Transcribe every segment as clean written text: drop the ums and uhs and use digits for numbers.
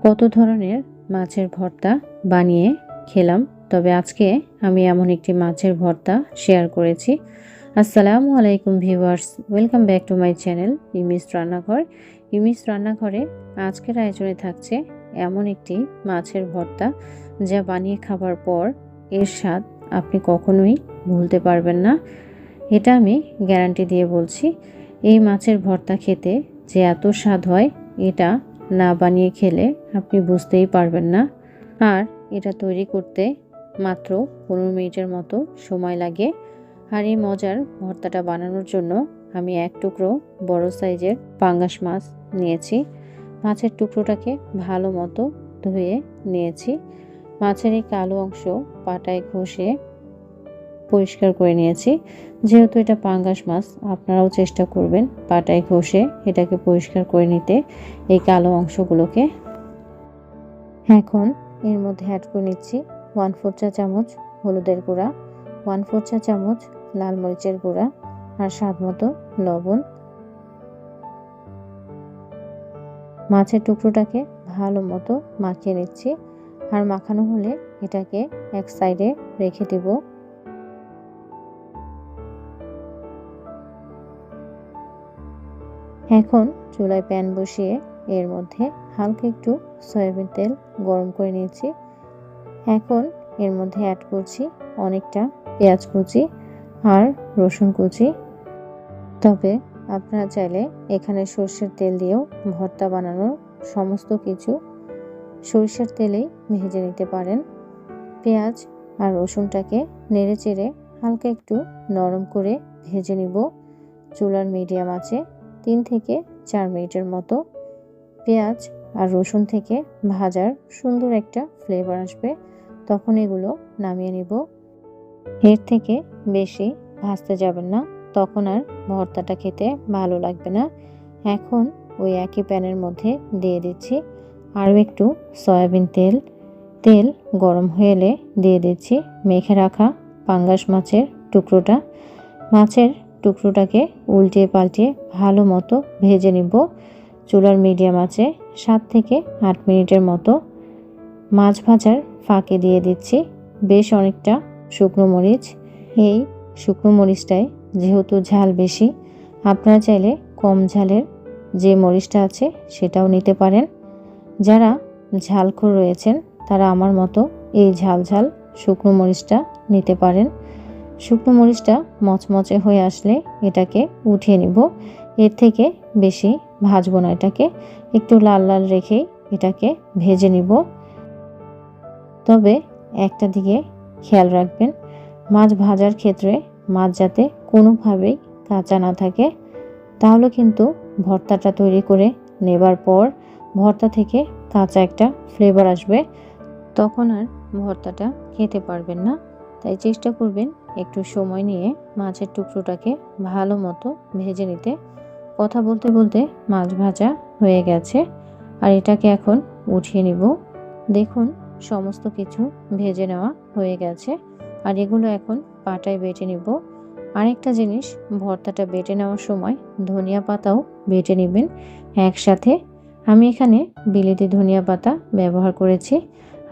কত ধরনের মাছের ভর্তা বানিয়ে খেলাম, তবে আজকে আমি এমন একটি মাছের ভর্তা শেয়ার করেছি। আসসালামু আলাইকুম viewers, welcome back to my channel ইমিস রান্নাঘর। ইমিস রান্নাঘরে আজকের আয়োজনে থাকছে এমন একটি মাছের ভর্তা যা বানিয়ে খাবার পর এর স্বাদ আপনি কখনোই ভুলতে পারবেন না। এটা আমি গ্যারান্টি দিয়ে বলছি। এই মাছের ভর্তা খেতে যে এত স্বাদ হয়, এটা না বানিয়ে খেলে আপনি বুঝতেই পারবেন না। আর এটা তৈরি করতে মাত্র 15 মিনিটের মতো সময় লাগে। আর এই মজার ভর্তাটা বানানোর জন্য আমি এক টুকরো বড় সাইজের পাঙ্গাস মাছ নিয়েছি। মাছের টুকরোটাকে ভালো মতো ধুয়ে নিয়েছি। মাছের এই কালো অংশ পাটায় ঘষে পরিষ্কার করে নিয়েছি। যেহেতু এটা পাঙ্গাস মাছ, আপনারাও চেষ্টা করবেন পাটায় ঘষে এটাকে পরিষ্কার করে নিতে, এই কালো অংশগুলোকে। এখন এর মধ্যে অ্যাড করে নিচ্ছি 1/4 চা চামচ হলুদের গুঁড়া, 1/4 চা চামচ লাল মরিচের গুঁড়া আর স্বাদ মতো লবণ। মাছের টুকরোটাকে ভালো মতো মাখিয়ে নিচ্ছি। আর মাখানো হলে এটাকে এক সাইডে রেখে দেব। এখন চুলায় প্যান বসিয়ে এর মধ্যে হালকা একটু সয়াবিন তেল গরম করে নিয়েছি। এখন এর মধ্যে অ্যাড করছি অনেকটা পেঁয়াজ কুচি আর রসুন কুচি। তবে আপনারা চাইলে এখানে সরষের তেল দিয়েও ভর্তা বানানোর সমস্ত কিছু সরিষার তেলেই ভেজে নিতে পারেন। পেঁয়াজ আর রসুনটাকে নেড়ে চেড়ে হালকা একটু নরম করে ভেজে নিব চুলার মিডিয়াম আঁচে 3 থেকে 4 মিনিটের মতো। পেঁয়াজ আর রসুন থেকে ভাজার সুন্দর একটা ফ্লেভার আসবে, তখন এগুলো নামিয়ে নিব। এর থেকে বেশি ভাজতে যাবেন না, তখন আর ভর্তাটা খেতে ভালো লাগবে না। এখন ওই একই প্যানের মধ্যে দিয়ে দিচ্ছি আরও একটু সয়াবিন তেল। তেল গরম হয়ে এলে দিয়ে দিচ্ছি মেখে রাখা পাঙ্গাস মাছের টুকরোটা। মাছের টুকরোটাকে উল্টিয়ে পাল্টিয়ে ভালো মতো ভেজে নিব চুলার মিডিয়াম আঁচে 7 থেকে 8 মিনিটের মতো। মাছ ভাজার ফাঁকে দিয়ে দিচ্ছি বেশ অনেকটা শুকনো মরিচ। এই শুকনো মরিচটায় যেহেতু ঝাল বেশি, আপনারা চাইলে কম ঝালের যে মরিচটা আছে সেটাও নিতে পারেন। যারা ঝালখোর রয়েছেন তারা আমার মতো এই ঝাল ঝাল শুকনো মরিচটা নিতে পারেন। শুকনো মরিচটা মচমচে হয়ে আসলে এটাকে উঠিয়ে নিব। এর থেকে বেশি ভাজবো না, এটাকে একটু লাল লাল রেখেই এটাকে ভেজে নিব। তবে একটা দিকে খেয়াল রাখবেন, মাছ ভাজার ক্ষেত্রে মাছ যাতে কোনোভাবেই কাঁচা না থাকে, তাহলে কিন্তু ভর্তাটা তৈরি করে নেবার পর ভর্তা থেকে কাঁচা একটা ফ্লেভার আসবে, তখন আর ভর্তাটা খেতে পারবেন না। তাই চেষ্টা করবেন একটু সময় নিয়ে মাছের টুকরোটাকে ভালো মতো ভেজে নিতে। কথা বলতে বলতে মাছ ভাজা হয়ে গেছে, আর এটাকে এখন উঠিয়ে নিব। দেখুন সমস্ত কিছু ভেজে নেওয়া হয়ে গেছে, আর এগুলো এখন পাটায় বেটে নিব। আরেকটা জিনিস, ভর্তাটা বেটে নেওয়ার সময় ধনিয়া পাতাও বেটে নেবেন একসাথে। আমি এখানে বিলেতি ধনিয়া পাতা ব্যবহার করেছি।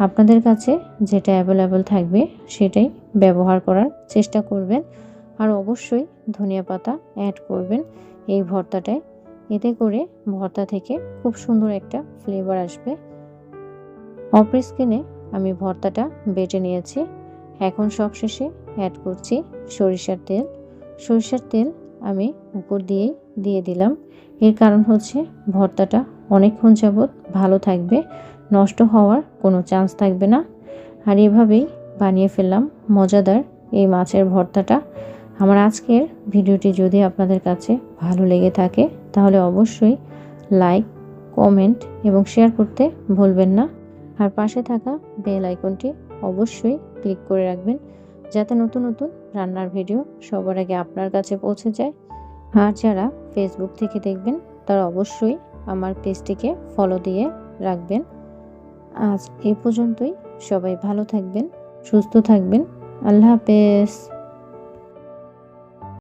আপনাদের কাছে যেটা অ্যাভেলেবল থাকবে সেটাই ব্যবহার করার চেষ্টা করবেন। আর অবশ্যই ধনিয়া পাতা অ্যাড করবেন এই ভর্তাটায়, এতে করে ভর্তা থেকে খুব সুন্দর একটা ফ্লেভার আসবে। অফ স্ক্রিনে আমি ভর্তাটা বেটে নিয়েছি। এখন সবশেষে অ্যাড করছি সরিষার তেল। সরিষার তেল আমি উপর দিয়েই দিয়ে দিলাম। এর কারণ হচ্ছে ভর্তাটা অনেকক্ষণ যাবৎ ভালো থাকবে, নষ্ট হওয়ার কোনো চান্স থাকবে না। আর এভাবেই বানিয়ে ফেললাম মজাদার এই মাছের ভর্তাটা। আমার আজকের ভিডিওটি যদি আপনাদের কাছে ভালো লেগে থাকে তাহলে অবশ্যই লাইক, কমেন্ট এবং শেয়ার করতে ভুলবেন না। আর পাশে থাকা বেল আইকনটি অবশ্যই ক্লিক করে রাখবেন, যাতে নতুন নতুন রান্নার ভিডিও সবার আগে আপনার কাছে পৌঁছে যায়। আর যারা ফেসবুক থেকে দেখবেন তারা অবশ্যই আমার পেজটিকে ফলো দিয়ে রাখবেন। আজ এই পর্যন্তই। সবাই ভালো থাকবেন, সুস্থ থাকবেন। আল্লাহ হাফেজ।